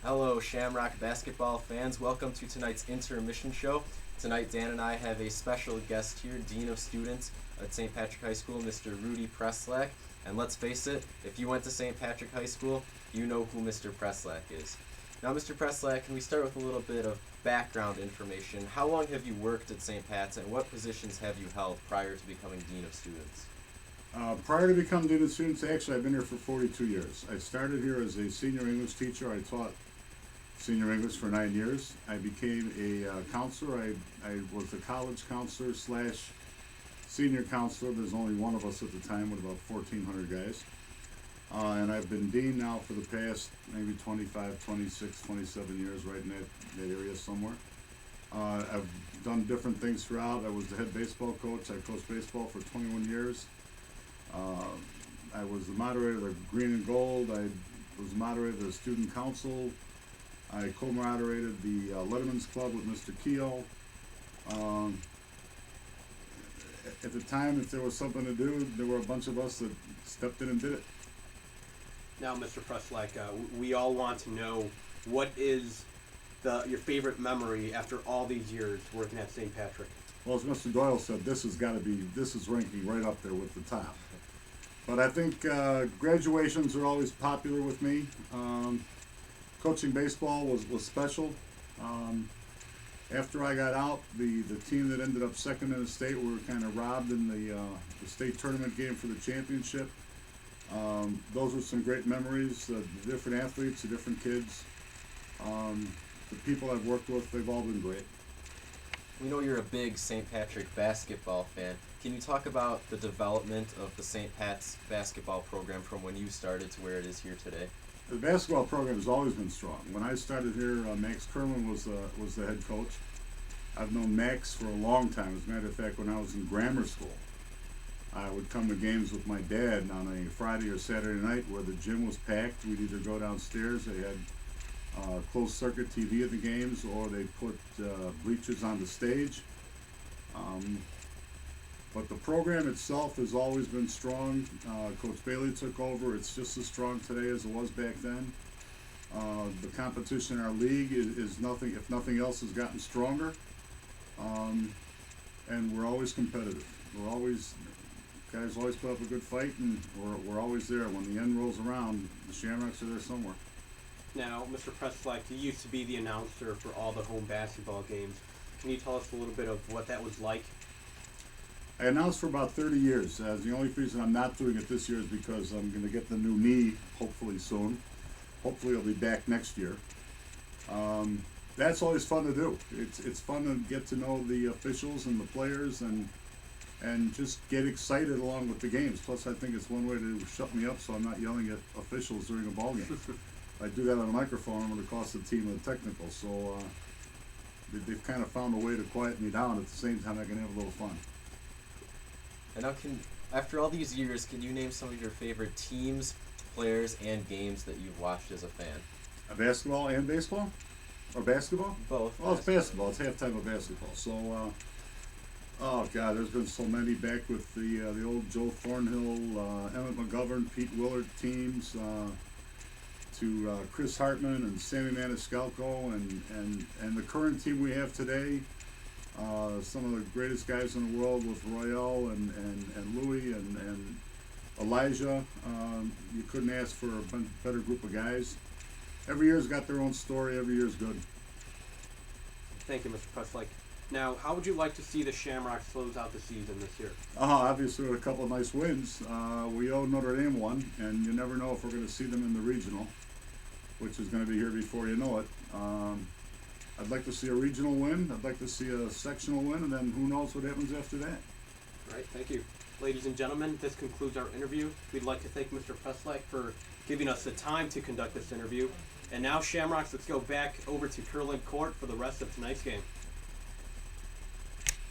Hello, Shamrock basketball fans. Welcome to tonight's intermission show. Tonight, Dan and I have a special guest here, Dean of Students at St. Patrick High School, Mr. Rudy Presslak. And let's face it, if you went to St. Patrick High School, you know who Mr. Presslak is. Now, Mr. Presslak, can we start with a little bit of background information? How long have you worked at St. Pat's, and what positions have you held prior to becoming Dean of Students? Prior to becoming Dean of Students, actually, I've been here for 42 years. I started here as a senior English teacher. I taught senior English for 9 years. I became a counselor. I was a college counselor slash senior counselor. There's only one of us at the time with about 1,400 guys. And I've been dean now for the past maybe 25, 26, 27 years, right in that area somewhere. I've done different things throughout. I was the head baseball coach. I coached baseball for 21 years. I was the moderator of the Green and Gold. I was the moderator of the Student Council. I co-moderated the Letterman's Club with Mr. Keogh. At the time, if there was something to do, there were a bunch of us that stepped in and did it. Now, Mr. Presslak, we all want to know what is your favorite memory after all these years working at St. Patrick? Well, as Mr. Doyle said, this is ranking right up there with the top. But I think graduations are always popular with me. Coaching baseball was special. After I got out, the team that ended up second in the state were kind of robbed in the state tournament game for the championship. Those were some great memories. The different athletes, the different kids, the people I've worked with, they've all been great. We know you're a big St. Patrick basketball fan. Can you talk about the development of the St. Pat's basketball program from when you started to where it is here today? The basketball program has always been strong. When I started here, Max Kerlin was the head coach. I've known Max for a long time. As a matter of fact, when I was in grammar school, I would come to games with my dad on a Friday or Saturday night where the gym was packed. We'd either go downstairs, they had closed circuit TV at the games, or they put bleachers on the stage. But the program itself has always been strong. Coach Bailey took over. It's just as strong today as it was back then. The competition in our league is nothing, if nothing else, has gotten stronger. And we're always competitive. Guys always put up a good fight, and we're always there. When the end rolls around, the Shamrocks are there somewhere. Now, Mr. Presslak, you used to be the announcer for all the home basketball games. Can you tell us a little bit of what that was like? I announced for about 30 years. The only reason I'm not doing it this year is because I'm going to get the new knee hopefully soon. Hopefully I'll be back next year. That's always fun to do. It's fun to get to know the officials and the players and just get excited along with the games. Plus, I think it's one way to shut me up so I'm not yelling at officials during a ball game. If I do that on a microphone, I'm going to cost the team a technical. So they've kind of found a way to quiet me down. At the same time, I can have a little fun. And now, after all these years, can you name some of your favorite teams, players, and games that you've watched as a fan? Basketball and baseball? Or basketball? Both. Well, it's basketball. It's halftime of basketball. So, oh God, there's been so many back with the old Joe Thornhill, Emmett McGovern, Pete Willard teams, to Chris Hartman and Sammy Maniscalco, and the current team we have today. Some of the greatest guys in the world with Royale and Louis and Elijah. You couldn't ask for a better group of guys. Every year's got their own story. Every year's good. Thank you, Mr. Presslak. Now, how would you like to see the Shamrocks close out the season this year? Obviously, with a couple of nice wins. We owe Notre Dame one, and you never know if we're going to see them in the regional, which is going to be here before you know it. I'd like to see a regional win. I'd like to see a sectional win, and then who knows what happens after that. All right, thank you. Ladies and gentlemen, this concludes our interview. We'd like to thank Mr. Presslak for giving us the time to conduct this interview. And now, Shamrocks, let's go back over to Curlin Court for the rest of tonight's game.